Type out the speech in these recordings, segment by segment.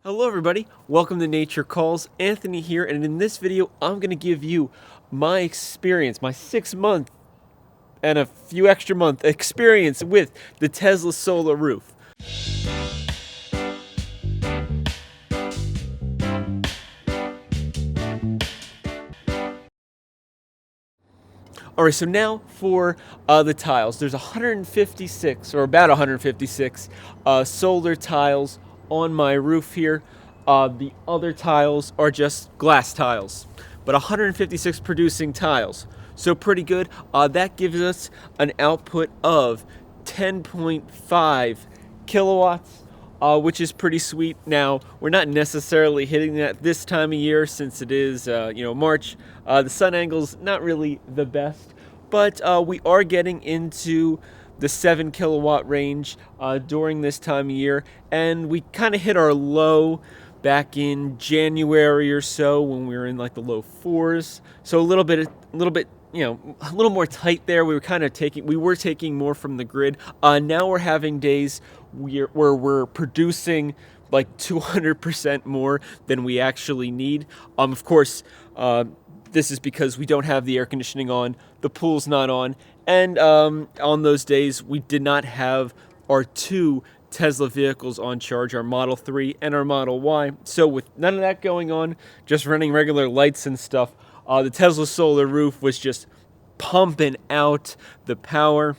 Hello everybody, welcome to Nature Calls. Anthony here, and in this video I'm going to give you my experience, my 6-month and a few extra month experience with the Tesla solar roof. Alright, so now for the tiles. There's 156, or about 156 solar tiles on my roof here. The other tiles are just glass tiles, but 156 producing tiles. So pretty good. That gives us an output of 10.5 kilowatts. Which is pretty sweet. Now, we're not necessarily hitting that this time of year since it is, March. The sun angle's not really the best, but we are getting into the 7 kilowatt range during this time of year, and we kind of hit our low back in January or so when we were in like the low 4s. So a little bit, a little more tight there. We were taking more from the grid. Now we're having days where we're producing like 200% more than we actually need. Of course, this is because we don't have the air conditioning on, the pool's not on, and on those days we did not have our two Tesla vehicles on charge, our Model 3 and our Model Y. So with none of that going on, just running regular lights and stuff, the Tesla solar roof was just pumping out the power.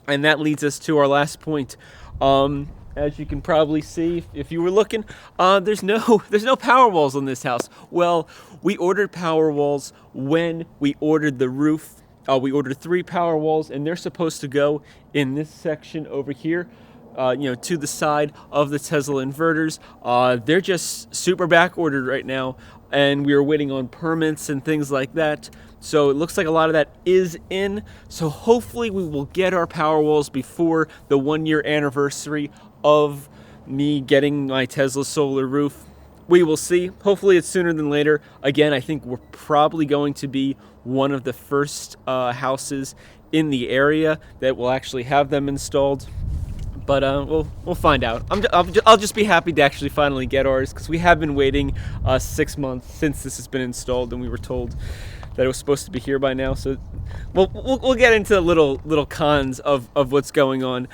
And that leads us to our last point. As you can probably see, if you were looking, there's no power walls on this house. Well, we ordered power walls when we ordered the roof. We ordered 3 power walls, and they're supposed to go in this section over here, to the side of the Tesla inverters. They're just super back ordered right now, and we are waiting on permits and things like that. So it looks like a lot of that is in. So hopefully we will get our power walls before the 1-year anniversary of me getting my Tesla solar roof. We will see. Hopefully it's sooner than later. Again, I think we're probably going to be one of the first houses in the area that will actually have them installed. But we'll find out. I'll just be happy to actually finally get ours, because we have been waiting 6 months since this has been installed, and we were told that it was supposed to be here by now. So we'll get into little cons of what's going on.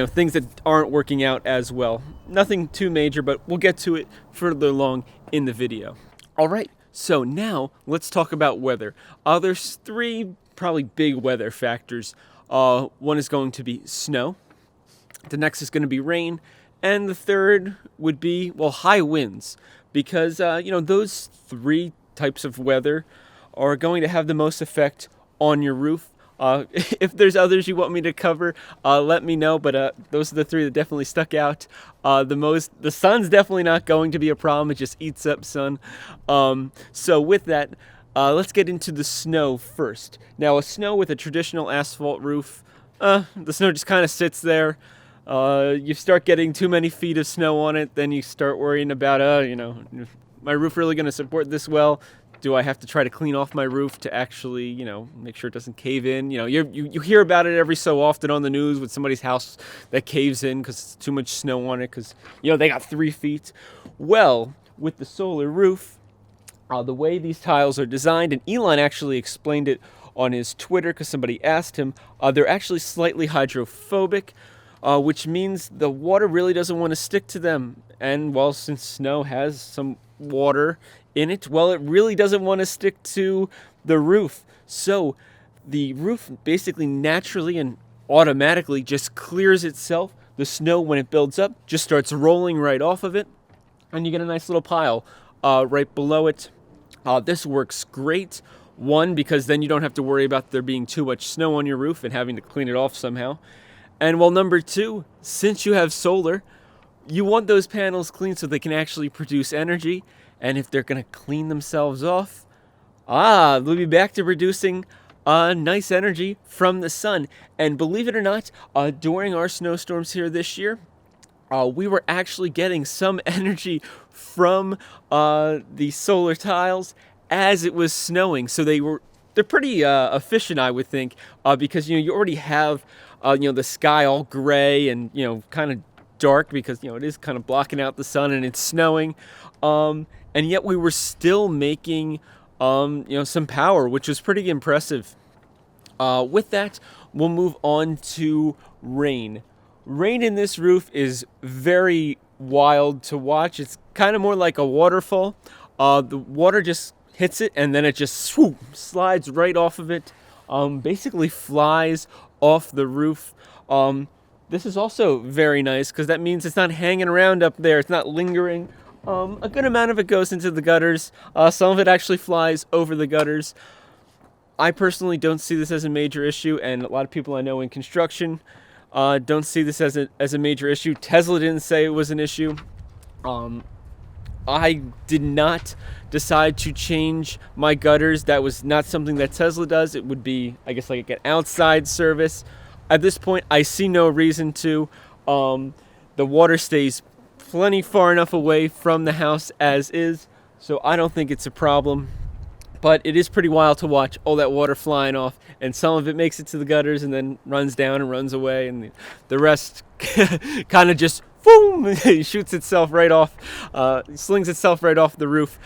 Things that aren't working out as well. Nothing too major, but we'll get to it further along in the video. All right. So now let's talk about weather. There's 3 probably big weather factors. One is going to be snow. The next is going to be rain, and the third would be, high winds, because, those 3 types of weather are going to have the most effect on your roof. If there's others you want me to cover, let me know, but those are the 3 that definitely stuck out the most. The sun's definitely not going to be a problem. It just eats up sun. So with that, let's get into the snow first. Now, a snow with a traditional asphalt roof, the snow just kind of sits there. You start getting too many feet of snow on it, then you start worrying about, my roof really going to support this well? Do I have to try to clean off my roof to actually, make sure it doesn't cave in? You hear about it every so often on the news with somebody's house that caves in because it's too much snow on it because, they got 3 feet. Well, with the solar roof, the way these tiles are designed, and Elon actually explained it on his Twitter because somebody asked him, they're actually slightly hydrophobic, which means the water really doesn't want to stick to them. And since snow has some water in it, it really doesn't want to stick to the roof. So the roof basically naturally and automatically just clears itself. The snow, when it builds up, just starts rolling right off of it, and you get a nice little pile right below it. This works great. One, because then you don't have to worry about there being too much snow on your roof and having to clean it off somehow. And number 2, since you have solar, you want those panels clean so they can actually produce energy. And if they're going to clean themselves off, they'll be back to producing nice energy from the sun. And believe it or not, during our snowstorms here this year, we were actually getting some energy from the solar tiles as it was snowing. So they're pretty efficient, I would think, because you already have the sky all gray and kind of dark because, it is kind of blocking out the sun and it's snowing. And yet we were still making, some power, which was pretty impressive. With that, we'll move on to rain. Rain in this roof is very wild to watch. It's kind of more like a waterfall. The water just hits it and then it just slides right off of it. Basically flies off the roof. This is also very nice because that means it's not hanging around up there. It's not lingering. A good amount of it goes into the gutters. Some of it actually flies over the gutters. I personally don't see this as a major issue, and a lot of people I know in construction don't see this as a major issue. Tesla didn't say it was an issue. I did not decide to change my gutters. That was not something that Tesla does. It would be, I guess, like an outside service. At this point, I see no reason to. The water stays plenty far enough away from the house as is, so I don't think it's a problem. But it is pretty wild to watch all that water flying off, and some of it makes it to the gutters and then runs down and runs away, and the rest kind of just boom, shoots itself right off, slings itself right off the roof.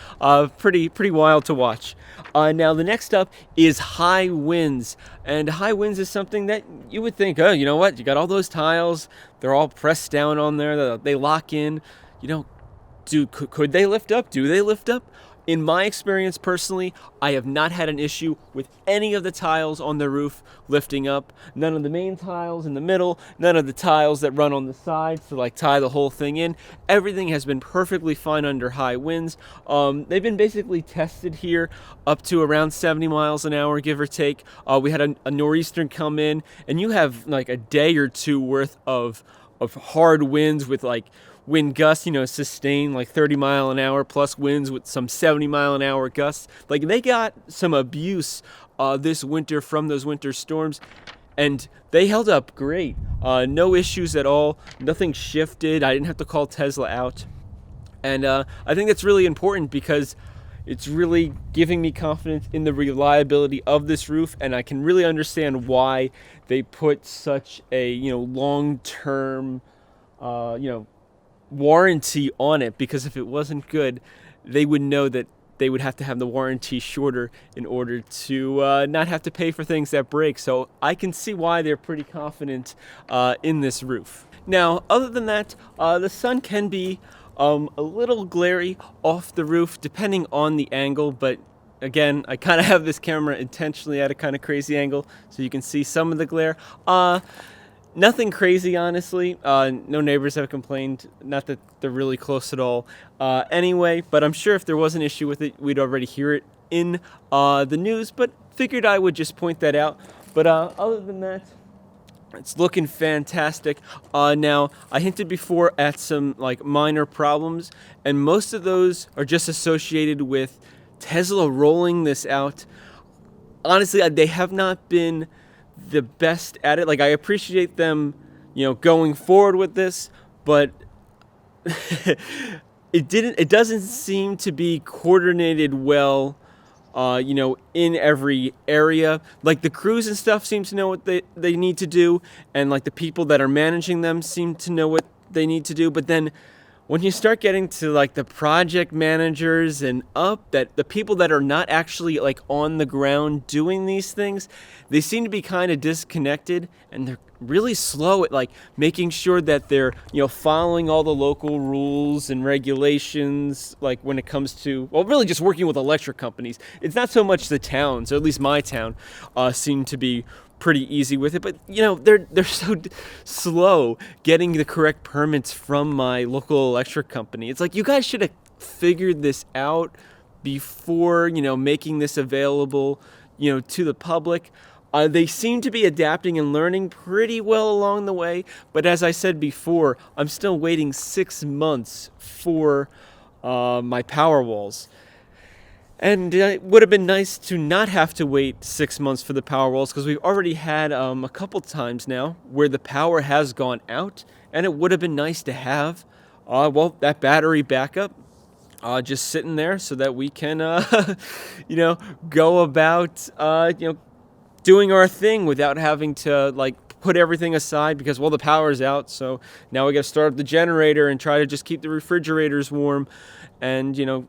Pretty wild to watch. Now the next up is high winds, and high winds is something that you would think, oh, you know what? You got all those tiles, they're all pressed down on there, they lock in. Could they lift up? Do they lift up? In my experience personally, I have not had an issue with any of the tiles on the roof lifting up. None of the main tiles in the middle, none of the tiles that run on the sides to tie the whole thing in. Everything has been perfectly fine under high winds. They've been basically tested here up to around 70 miles an hour, give or take. We had a nor'easter come in, and you have a day or two worth of hard winds with wind gusts, sustained 30 mile an hour plus winds with some 70 mile an hour gusts. They got some abuse this winter from those winter storms, and they held up great. No issues at all. Nothing shifted. I didn't have to call Tesla out. And I think that's really important because it's really giving me confidence in the reliability of this roof, and I can really understand why they put such a long-term warranty on it, because if it wasn't good, they would know that they would have to have the warranty shorter in order to not have to pay for things that break. So I can see why they're pretty confident in this roof. Now, other than that, the sun can be a little glary off the roof depending on the angle, but again, I kind of have this camera intentionally at a kind of crazy angle so you can see some of the glare. Nothing crazy, honestly. No neighbors have complained. Not that they're really close at all. Anyway, but I'm sure if there was an issue with it, we'd already hear it in the news. But figured I would just point that out. But other than that, it's looking fantastic. Now, I hinted before at some minor problems, and most of those are just associated with Tesla rolling this out. Honestly, they have not been the best at it. I appreciate them, going forward with this, but it doesn't seem to be coordinated well, in every area. The crews and stuff seem to know what they need to do, and the people that are managing them seem to know what they need to do, but then when you start getting to the project managers and up, that the people that are not actually on the ground doing these things, they seem to be kind of disconnected, and they're really slow at making sure that they're following all the local rules and regulations, when it comes to really just working with electric companies. It's not so much the towns, or at least my town seem to be pretty easy with it, but they're so slow getting the correct permits from my local electric company. It's you guys should have figured this out before making this available to the public. They seem to be adapting and learning pretty well along the way, but as I said before, I'm still waiting 6 months for my power walls. And it would have been nice to not have to wait 6 months for the power walls, because we've already had a couple times now where the power has gone out, and it would have been nice to have that battery backup just sitting there so that we can go about doing our thing without having to put everything aside because, well, the power's out. So now we got to start up the generator and try to just keep the refrigerators warm. And,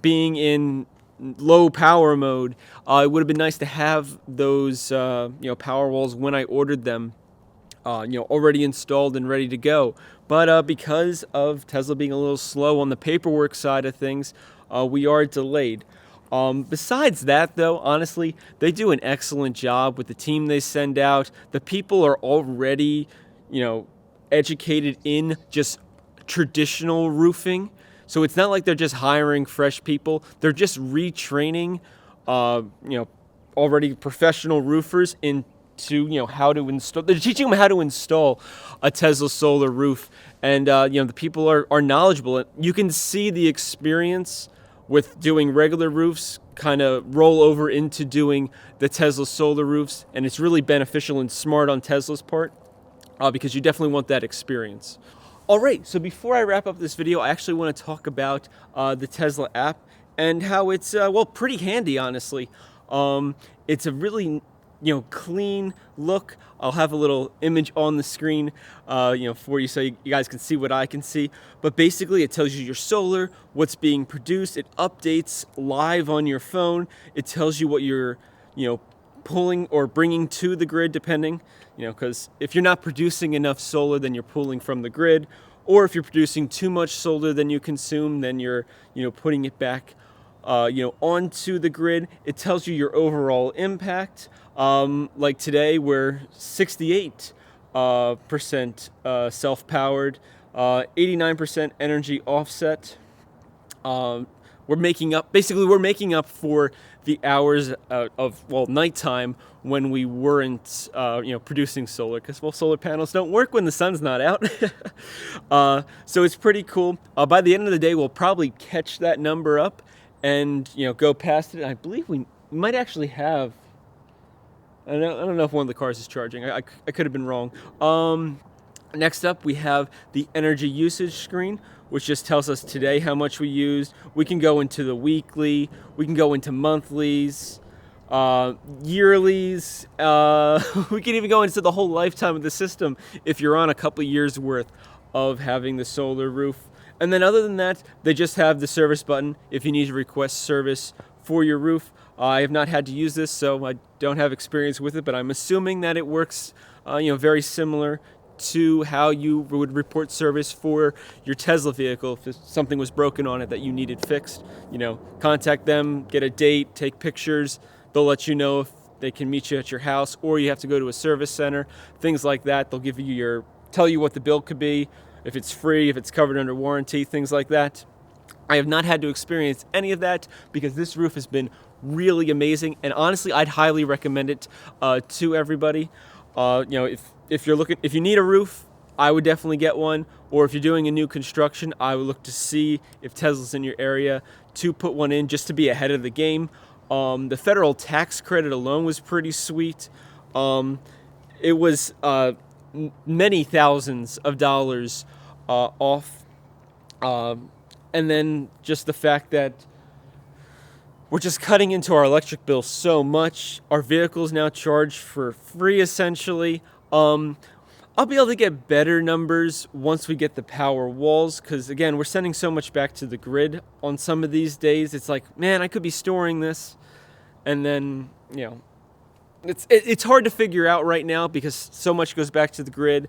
being in low power mode, it would have been nice to have those, power walls when I ordered them, already installed and ready to go. But because of Tesla being a little slow on the paperwork side of things, we are delayed. Besides that, though, honestly, they do an excellent job with the team they send out. The people are already, educated in just traditional roofing. So it's not like they're just hiring fresh people. They're just retraining, already professional roofers into, how to install. They're teaching them how to install a Tesla solar roof. And, the people are knowledgeable. You can see the experience with doing regular roofs kind of roll over into doing the Tesla solar roofs. And it's really beneficial and smart on Tesla's part because you definitely want that experience. All right, so before I wrap up this video, I actually want to talk about the Tesla app and how it's, pretty handy, honestly. It's a really, clean look. I'll have a little image on the screen, for you so you guys can see what I can see. But basically, it tells you your solar, what's being produced. It updates live on your phone. It tells you what you're, pulling or bringing to the grid, depending, because if you're not producing enough solar, then you're pulling from the grid, or if you're producing too much solar than you consume, then you're, putting it back, onto the grid. It tells you your overall impact. Like today, we're 68% self-powered, 89% energy offset. We're making up for the hours of nighttime when we weren't, producing solar, because, solar panels don't work when the sun's not out. So it's pretty cool. By the end of the day, we'll probably catch that number up and, go past it. I believe we might actually have, I don't know if one of the cars is charging. I could have been wrong. Next up, we have the energy usage screen, which just tells us today how much we used. We can go into the weekly, we can go into monthlies, yearlies. We can even go into the whole lifetime of the system if you're on a couple of years worth of having the solar roof. And then other than that, they just have the service button if you need to request service for your roof. I have not had to use this, so I don't have experience with it, but I'm assuming that it works, very similar to how you would report service for your Tesla vehicle if something was broken on it that you needed fixed. Contact them, get a date, take pictures. They'll let you know if they can meet you at your house, or you have to go to a service center, things like that. They'll tell you what the bill could be, if it's free, if it's covered under warranty, things like that. I have not had to experience any of that because this roof has been really amazing, and honestly, I'd highly recommend it to everybody. If you need a roof, I would definitely get one. Or if you're doing a new construction, I would look to see if Tesla's in your area to put one in, just to be ahead of the game. The federal tax credit alone was pretty sweet. It was many thousands of dollars off. And then just the fact that we're just cutting into our electric bill so much. Our vehicles now charge for free, essentially. I'll be able to get better numbers once we get the power walls, because again, we're sending so much back to the grid on some of these days. It's like, man, I could be storing this, and then, it's hard to figure out right now because so much goes back to the grid.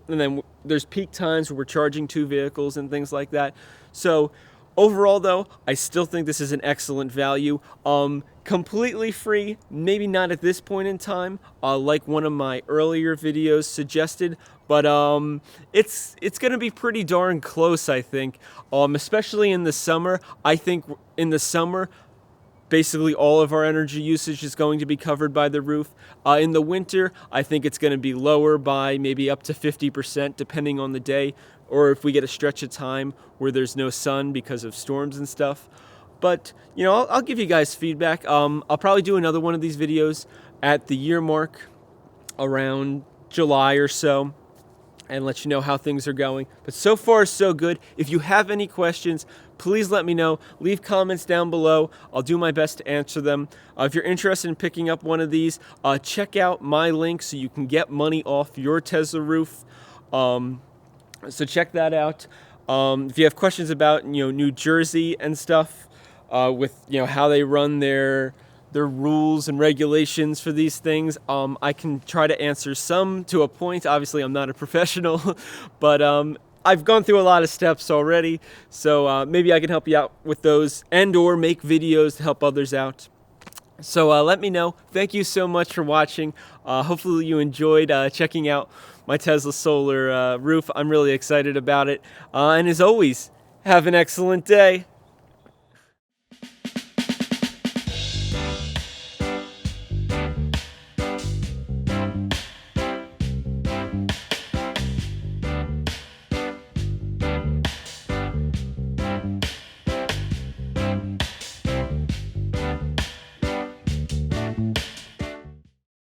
And then there's peak times where we're charging two vehicles and things like that. So overall, though, I still think this is an excellent value. Completely free, maybe not at this point in time, like one of my earlier videos suggested, but it's going to be pretty darn close, I think, especially in the summer. I think in the summer, basically all of our energy usage is going to be covered by the roof. In the winter, I think it's going to be lower by maybe up to 50%, depending on the day, or if we get a stretch of time where there's no sun because of storms and stuff. But, I'll give you guys feedback. I'll probably do another one of these videos at the year mark, around July or so, and let you know how things are going. But so far, so good. If you have any questions, please let me know. Leave comments down below. I'll do my best to answer them. If you're interested in picking up one of these, check out my link so you can get money off your Tesla roof. So check that out. If you have questions about New Jersey and stuff, with how they run their rules and regulations for these things, I can try to answer some to a point. Obviously, I'm not a professional, but I've gone through a lot of steps already, so maybe I can help you out with those and or make videos to help others out. So let me know. Thank you so much for watching. Hopefully you enjoyed checking out my Tesla solar roof. I'm really excited about it. And as always, have an excellent day.